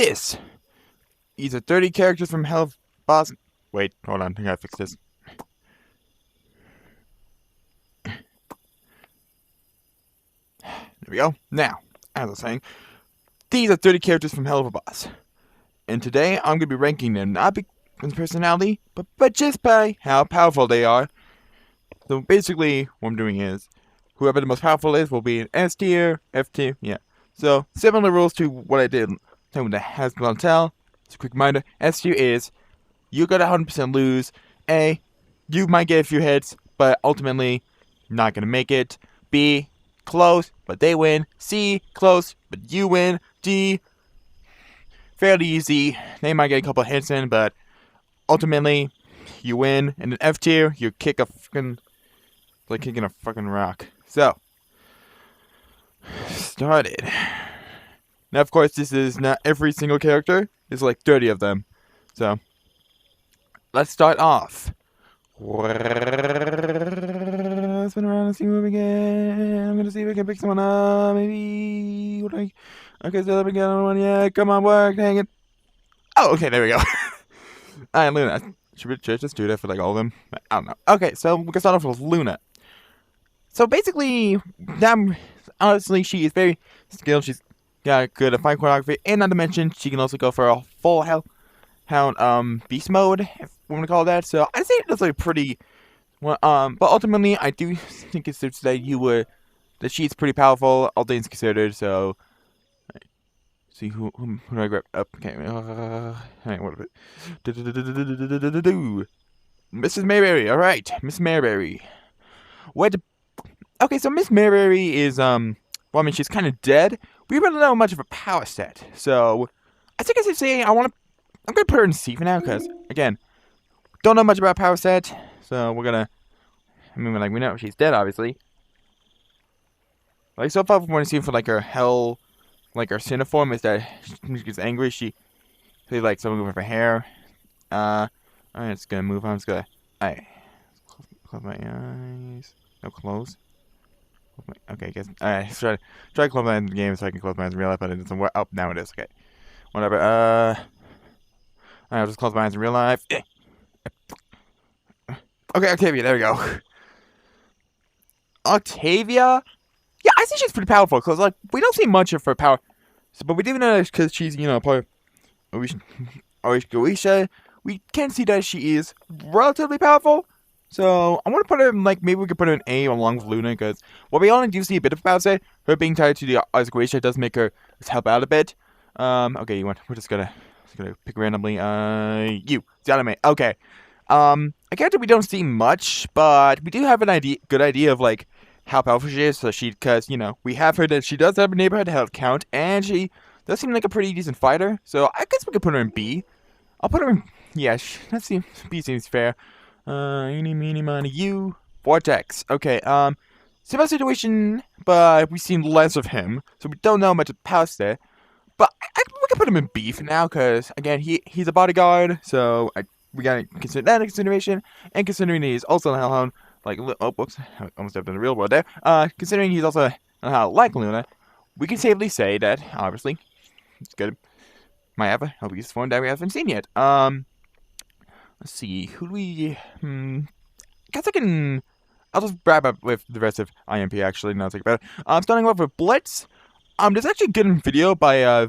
this. These are 30 characters from Helluva. Wait, hold on, I gotta fix this. There we go. Now, as I was saying, these are 30 characters from Helluva. And today, I'm gonna be ranking them not because of personality, but just by how powerful they are. So basically, what I'm doing is, whoever the most powerful is will be an S tier, F tier, yeah. So, similar rules to what I did with the Has Gone Tell. Just a quick reminder, S tier is, you gotta 100% lose. A, you might get a few hits, but ultimately, not gonna make it. B, close, but they win. C, close, but you win. D, fairly easy. They might get a couple hits in, but ultimately, you win. And in F tier, you kick a fucking, like kicking a fucking rock. So, started. Now, of course, this is not every single character. There's like 30 of them. So, let's start off. Let's spin around and see where we get. I'm gonna see if we can pick someone up. Maybe. Okay, so let me get on one. Yeah, come on, work. Dang it. Oh, okay, there we go. Alright, Luna. Should we just do that for like all of them? I don't know. Okay, so we can start off with Luna. So basically, honestly, she is very skilled. She's got good at fight choreography, and not to mention, she can also go for a full Hellhound beast mode, if we want to call it that. So I say that's like pretty. Well, but ultimately, I do think it's safe to say that she's pretty powerful, all things considered. So, see who do I grab up? Okay, hang on, what of it? Mrs. Mayberry. All right, Miss Mayberry. Okay, so Miss Mayberry is well, I mean, she's kind of dead. We really don't know much of her power set, so I think I should say I'm gonna put her in C for now, because again, don't know much about power set, so we're gonna. I mean, like we know she's dead, obviously. Like so far, we want to see for like her hell, like her Cineform is that she gets angry. She like something with her hair. I'm just gonna move on. I'm just gonna. Close my eyes. No, close. Okay, I guess. Alright, try to close my eyes in the game so I can close my eyes in real life, but it doesn't work. Oh, now it is. Okay. Whatever. I'll just close my eyes in real life. Okay, Octavia, there we go. Octavia? Yeah, I think she's pretty powerful, because, like, we don't see much of her power. So, but we do know that because she's, part of Oisha, we can see that she is relatively powerful. So, I want to put her in, like, maybe we could put her in A along with Luna, because while we only do see a bit of power set, her being tied to the Oisha does make her help out a bit. Okay, we're just gonna pick randomly, you, Zanime, okay. A character we don't see much, but we do have good idea of, like, how powerful she is, so because, we have heard that she does have a neighborhood health count, and she does seem like a pretty decent fighter, so I guess we could put her in B. I'll put her in, yeah, B seems fair. Eeny, meeny, miny, you. Vortex. Okay, similar situation, but we've seen less of him, so we don't know much past it. But we can put him in B for now, because, again, he's a bodyguard, so we gotta consider that in consideration, and considering he's also a Hellhound, like, oh, whoops, I almost stepped in the real world there. Considering he's also a Hellhound like Luna, we can safely say that, obviously, it's good. Might have a beast form that we haven't seen yet. Let's see, who do we, guess I'll just wrap up with the rest of IMP, actually, now think about it. Starting off with Blitz. There's actually a good video by,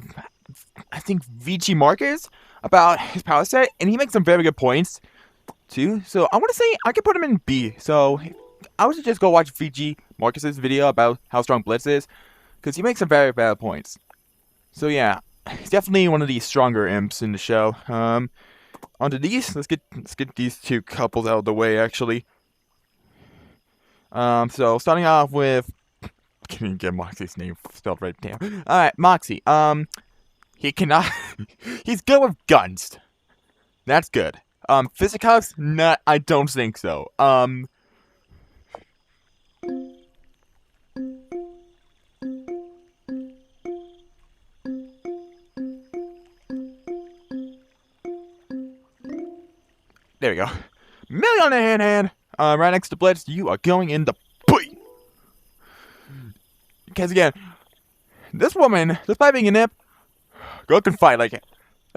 I think, VG Marcus about his power set, and he makes some very good points, too. So, I want to say I could put him in B. So, I would just go watch VG Marcus's video about how strong Blitz is, because he makes some very valid points. So, yeah, he's definitely one of the stronger imps in the show. Onto these. Let's get these two couples out of the way, actually. So starting off with, can you get Moxie's name spelled right down? All right, Moxie. He cannot. He's good with guns. That's good. Physics, not. I don't think so. There we go. Million on the hand. Right next to Blitz, you are going in the B. Because again, this woman, despite being an imp, Girl can fight. Like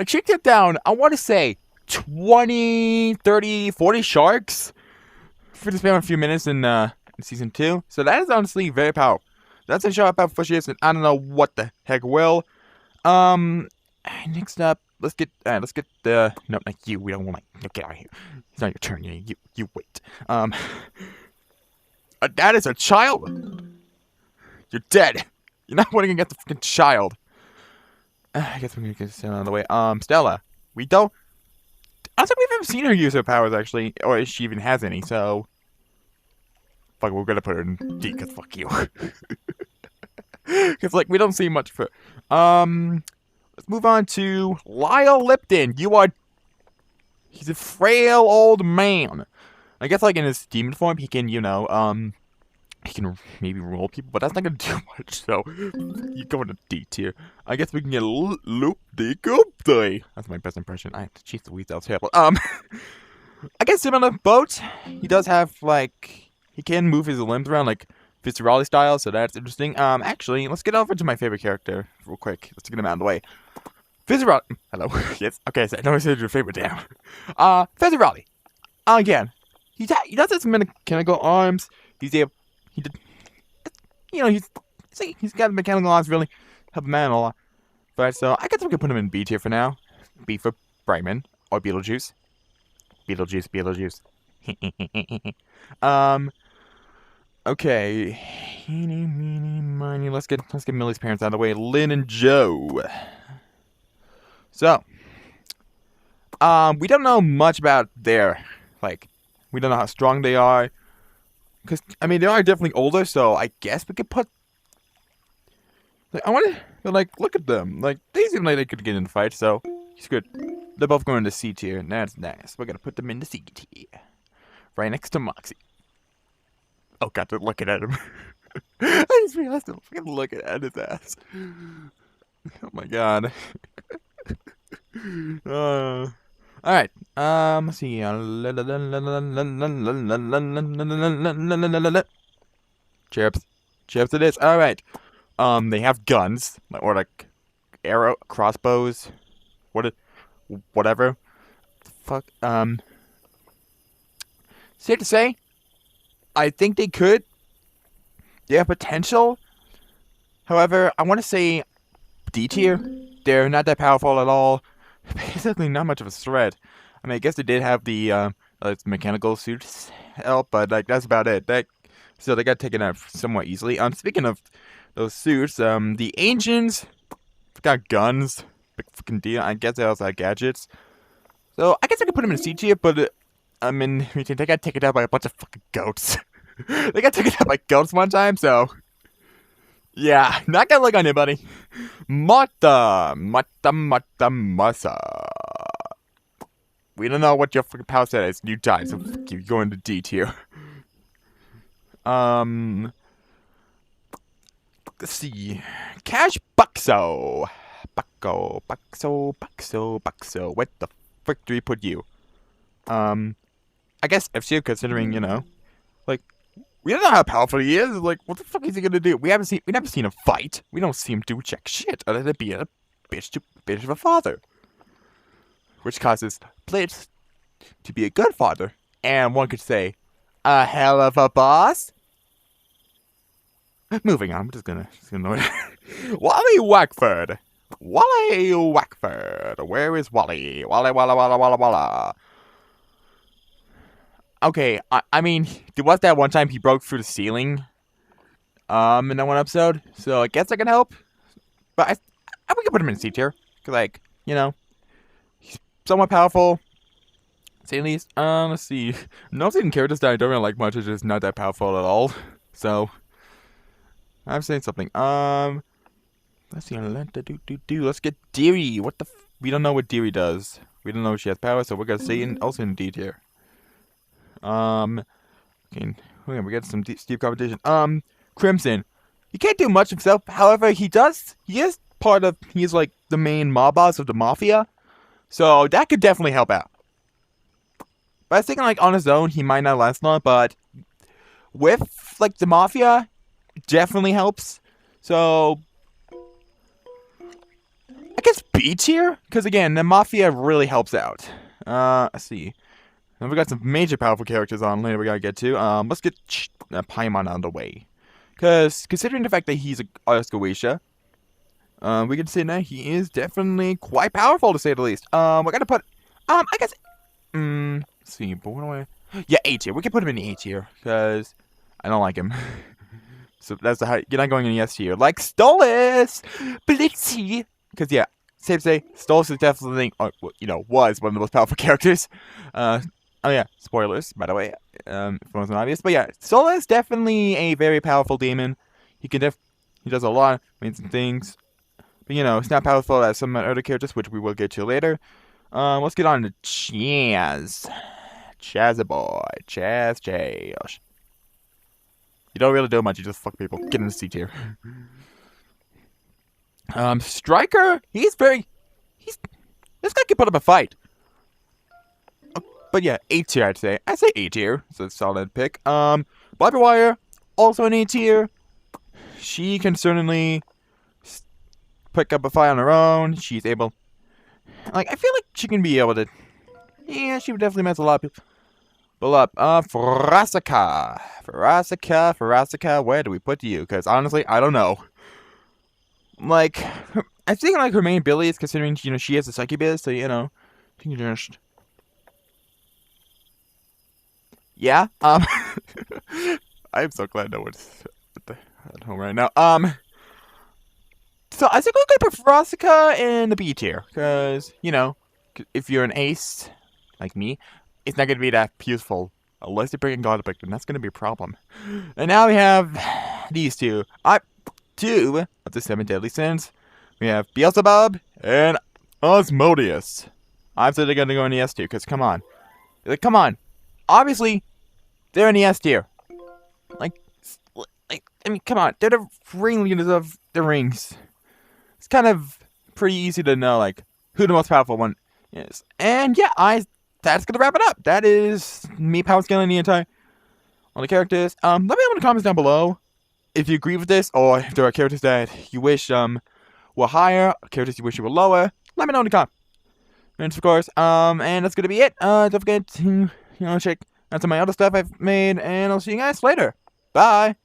she took down, I want to say, 20, 30, 40 sharks for the span of a few minutes in season 2. So that is honestly very powerful. That's a show how powerful she is, and I don't know what the heck will. Next up, let's get the no, not you. We don't want to get out of here. It's not your turn. You wait. That is a child. You're dead. You're not wanting to get the fucking child. I guess we're gonna get Stella out of the way. Stella, we don't. I don't think we've ever seen her use her powers actually, or if she even has any. So, fuck, we're gonna put her in D. Cause fuck you. Cause like we don't see much for. Let's move on to Lyle Lipton. He's a frail old man. I guess like in his demon form, he can he can maybe roll people, but that's not gonna do much. So you go into D tier. I guess we can get Loop de Goopty. That's my best impression. I have to cheat the weeds out terrible. I guess similar boat. He does have like he can move his limbs around like Fitzgerald style, so that's interesting. Actually, let's get over to my favorite character real quick. Let's get him out of the way. Fitzgerald. Hello. Yes. Okay. So I know I said your favorite. Damn. Fitzgerald. Again, he does have some mechanical arms. He's able. He did. He's got mechanical arms really help him out a lot. But so I guess we could put him in B tier for now. B for Brightman or Beetlejuice. Beetlejuice. Okay. Let's get Millie's parents out of the way. Lynn and Joe. So, we don't know much about we don't know how strong they are. Because, I mean, they are definitely older, so I guess we could put... look at them. Like, they seem like they could get in a fight, so it's good. They're both going to C tier, and that's nice. We're going to put them in the C tier. Right next to Moxie. Oh, God, they're looking at him. I just realized they're fucking looking at his ass. Oh, my God. Alright, let's see. Chips it is. Alright. They have guns. Or like arrow crossbows. Whatever. Fuck. Safe to say, I think they could. They have potential. However, I want to say D tier. They're not that powerful at all. Basically, not much of a threat. I mean, I guess they did have the mechanical suits help, but like that's about it. So they got taken out somewhat easily. Speaking of those suits, the ancients got guns. Big fucking deal. I guess they also had gadgets. So I guess I could put them in C tier, but I mean, they got taken out by a bunch of fucking goats. They got taken out by goats one time, so yeah, not gonna look on anybody. Mata. We don't know what your fucking power set is. You died, so fuck you. You're going to D tier. Let's see. Cash Buxo. Buxo. What the frick do we put you? I guess F tier, considering, like, we don't know how powerful he is. Like, what the fuck is he gonna do? We never seen him fight. We don't see him do jack shit other than be a bitch of a father. Which causes Blitz to be a good father. And one could say, a hell of a boss. Moving on, I'm just gonna Wally Wackford. Where is Wally? Walla. Okay, I mean, there was that one time he broke through the ceiling, in that one episode, so I guess I can help, but I we can put him in C tier, cause like, he's somewhat powerful, to say the least. Let's see, no certain characters that I don't really like much are just not that powerful at all, so, I'm saying something, let's see, let's get Deary. We don't know what Deary does, we don't know if she has power, so we're gonna say also in D tier. Okay, we got some steep competition. Crimson. He can't do much himself. However, he is like the main mob boss of the mafia. So that could definitely help out. But I was thinking like on his own, he might not last long, but with like the mafia, it definitely helps. So I guess B tier, because again, the Mafia really helps out. Let's see. Then we got some major powerful characters on later we gotta get to. Let's get Paimon out of the way. Because, considering the fact that he's a Oscarisha, we can say that he is definitely quite powerful, to say the least. We're gonna put, I guess, let's see, but what do I, yeah, A tier. We can put him in the A tier, because I don't like him. So that's the high, you're not going in the S tier. Like Stolas! Blitzy! Because, yeah, safe to say, Stolas is definitely, was one of the most powerful characters. Oh yeah, spoilers, by the way, if it wasn't obvious. But yeah, Sola is definitely a very powerful demon. He does a lot of amazing things. But he's not powerful as some other characters, which we will get to later. Let's get on to Chaz. Chazaboy. Chaz. You don't really do much, you just fuck people. Get in the C tier. Striker, this guy can put up a fight. But yeah, A tier, I'd say. I'd say A tier. It's a solid pick. Bobby Wire, also an A tier. She can certainly pick up a fight on her own. She's able. I feel like she can be able to. Yeah, she would definitely mess a lot of people up. Farasaka. Where do we put you? Because honestly, I don't know. I think her main ability is considering she has a psyche biz, so you can just. Yeah, I'm so glad no one's at home right now. So I think we're gonna put Farasaka in the B tier, because, if you're an ace, like me, it's not gonna be that useful, unless you bring in God Epic, and that's gonna be a problem. And now we have these two. Two of the 7 deadly sins. We have Beelzebub and Osmodeus. I'm still gonna go in the S tier, because come on. Obviously, they're in the S tier. Come on. They're the ringleaders of the rings. It's kind of pretty easy to know, who the most powerful one is. And yeah, that's gonna wrap it up. That is me power scaling all the characters. Let me know in the comments down below if you agree with this, or if there are characters that you wish were higher, characters you wish were lower. Let me know in the comments. And of course, and that's gonna be it. Don't forget to, check out some of my other stuff I've made, and I'll see you guys later. Bye!